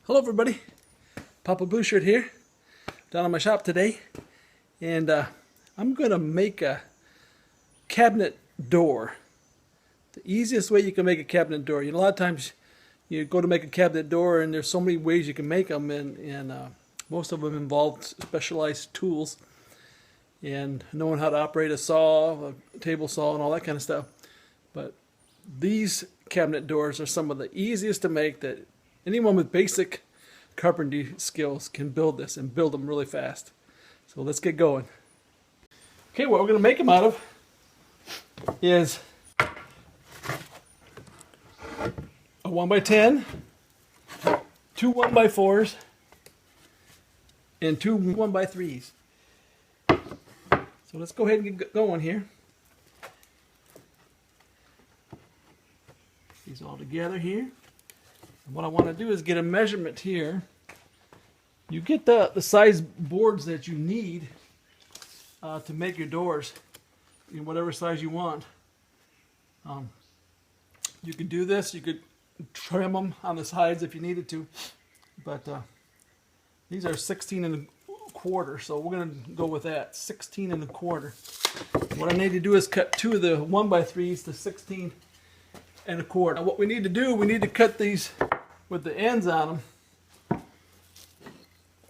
Hello everybody, Papa Blue Shirt here, down at my shop today, and I'm going to make a cabinet door. The easiest way you can make a cabinet door. A lot of times you go to make a cabinet door and there's so many ways you can make them, and most of them involve specialized tools and knowing how to operate a saw, a table saw, and all that kind of stuff. But these cabinet doors are some of the easiest to make that anyone with basic carpentry skills can build this and build them really fast. So let's get going. Okay, what we're going to make them out of is a 1x10, two 1x4s, and two 1x3s. So let's go ahead and get going here. These all together here. And what I want to do is get a measurement here. You get the size boards that you need to make your doors in whatever size you want. You could do this. You could trim them on the sides if you needed to. But these are 16 1/4, so we're going to go with that, 16 1/4. What I need to do is cut two of the 1x3s to 16 1/4. Now what we need to do, we need to cut these with the ends on them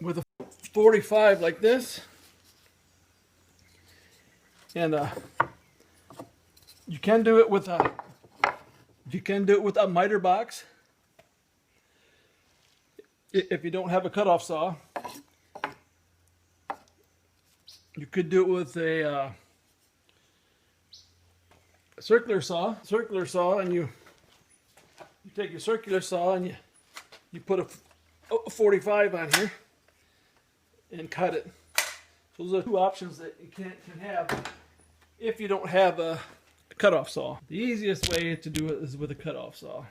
with a 45 like this, and you can do it with a miter box if you don't have a cutoff saw. You could do it with a circular saw, and you take your circular saw and you put a 45 on here and cut it. So those are two options that you can have if you don't have a cutoff saw. The easiest way to do it is with a cutoff saw.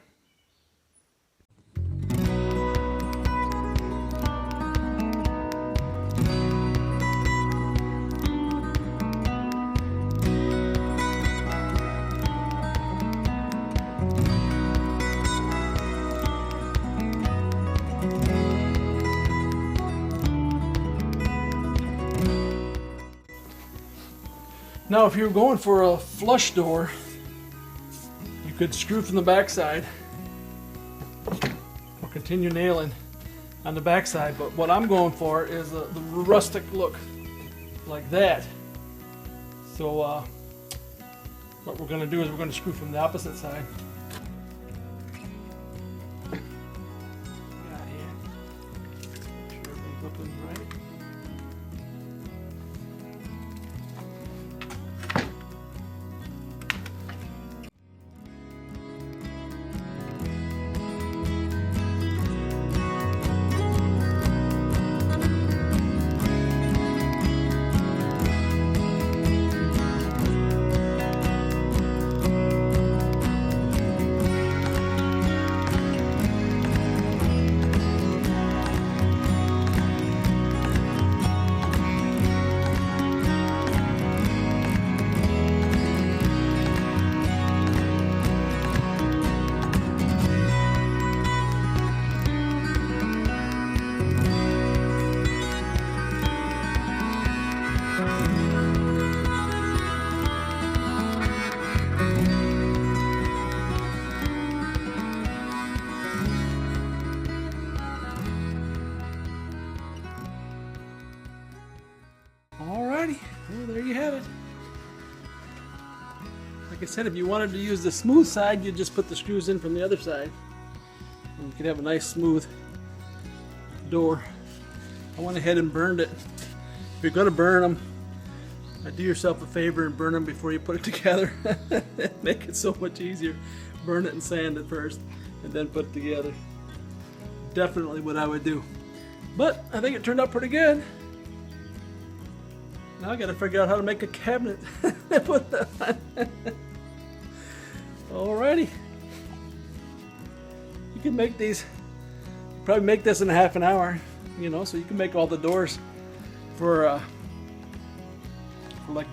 Now if you're going for a flush door, you could screw from the backside or continue nailing on the backside, but what I'm going for is the rustic look, like that. So what we're going to do is we're going to screw from the opposite side. Got here. Make sure everything's looking right. Alrighty, well there you have it. Like I said, if you wanted to use the smooth side, you just put the screws in from the other side, and you could have a nice smooth door. I went ahead and burned it. If you're going to burn them, do yourself a favor and burn them before you put it together. Make it so much easier. Burn it and sand it first, and then put it together. Definitely what I would do. But I think it turned out pretty good. Now I gotta figure out how to make a cabinet. Put that on. Alrighty. You can make these, probably make this in a half an hour, you know, so you can make all the doors for like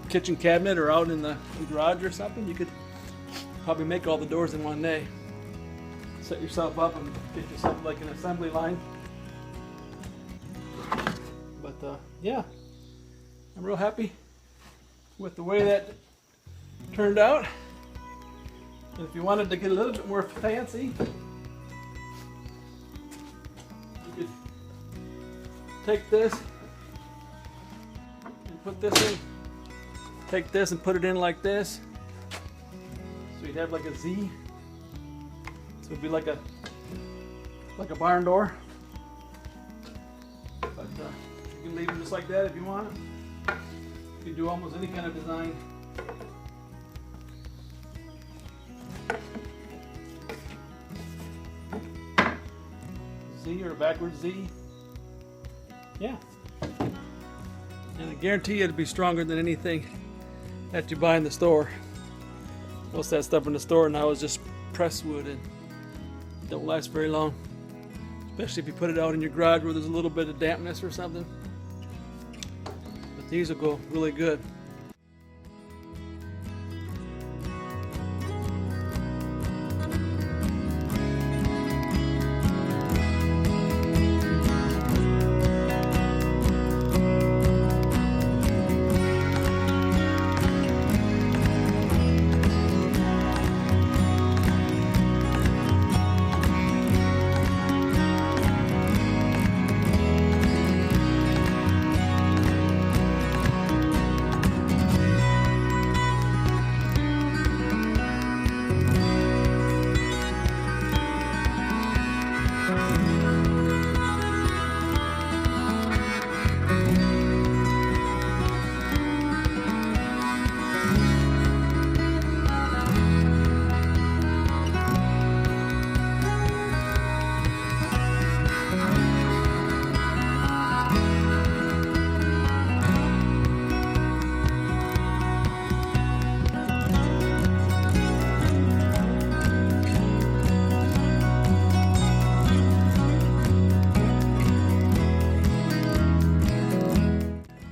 kitchen cabinet or out in the garage or something. You could probably make all the doors in one day. set yourself up and get yourself like an assembly line. But yeah, I'm real happy with the way that turned out. And if you wanted to get a little bit more fancy, you could take this and put this in. Take this and put it in like this. So you'd have like a Z. So it'd be like a barn door. But you can leave them just like that if you want. You can do almost any kind of design. Z or a backwards Z. Yeah. And I guarantee you it'll be stronger than anything that you buy in the store. Most of that stuff in the store now is just pressed wood and it don't last very long. Especially if you put it out in your garage where there's a little bit of dampness or something. But these will go really good.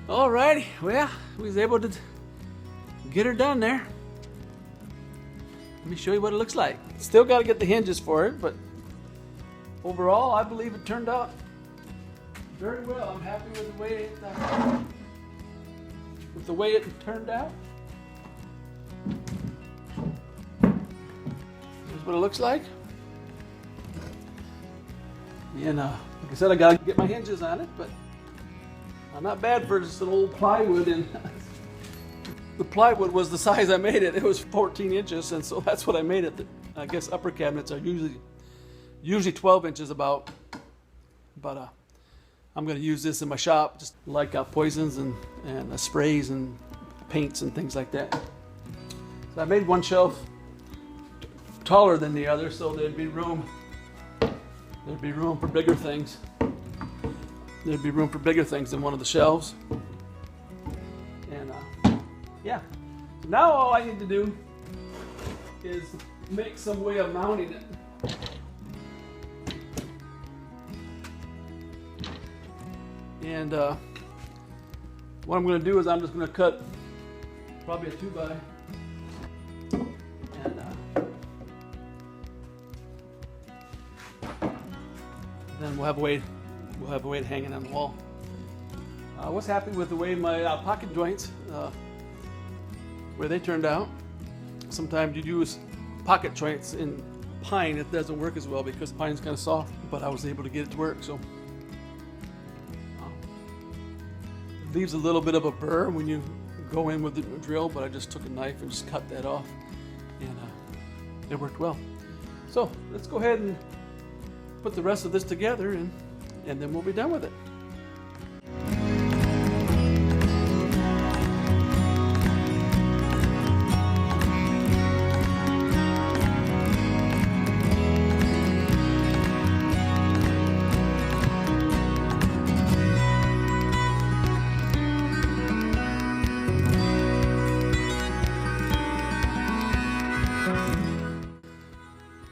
Alrighty, well, we was able to get her done there. Let me show you what it looks like. Still got to get the hinges for it, but overall, I believe it turned out very well. I'm happy with the way it turned out. Here's what it looks like. And like I said, I got to get my hinges on it, but not bad for just an old plywood. And the plywood was the size I made it. It was 14 inches, and so that's what I made it. I guess upper cabinets are usually 12 inches about. But I'm going to use this in my shop, just like poisons and sprays and paints and things like that. So I made one shelf taller than the other, so there'd be room. There'd be room for bigger things. There'd be room for bigger things in one of the shelves. And yeah. Now all I need to do is make some way of mounting it. And what I'm going to do is I'm just going to cut probably a 2x. And then we'll have a weight hanging on the wall. I was happy with the way my pocket joints, where they turned out. Sometimes you use pocket joints in pine, it doesn't work as well because pine's kind of soft, but I was able to get it to work. So it leaves a little bit of a burr when you go in with the drill, but I just took a knife and just cut that off, and it worked well. So let's go ahead and put the rest of this together, and then we'll be done with it.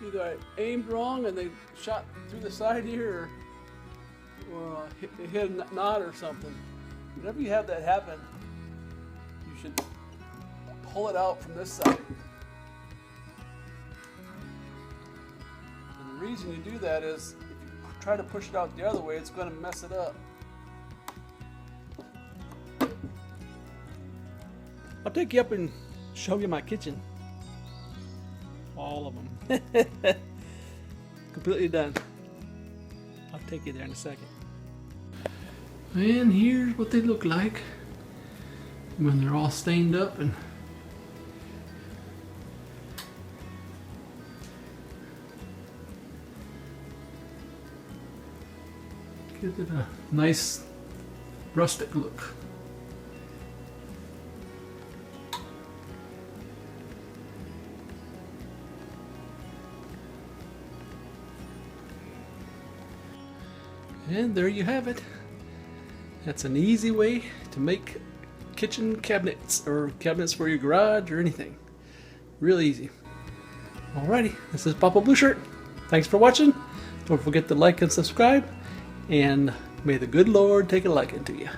Either I aimed wrong and they shot through the side here, or it hit a knot or something. Whenever you have that happen, you should pull it out from this side and reason you do that is if you try to push it out the other way, it's going to mess it up. I'll take you up and show you my kitchen. All of them. Completely done. I'll take you there in a second. And here's what they look like when they're all stained up and gives it a nice rustic look. And there you have it. That's an easy way to make kitchen cabinets or cabinets for your garage or anything. Real easy. Alrighty, this is Papa Blue Shirt. Thanks for watching. Don't forget to like and subscribe. And may the good Lord take a liking to you.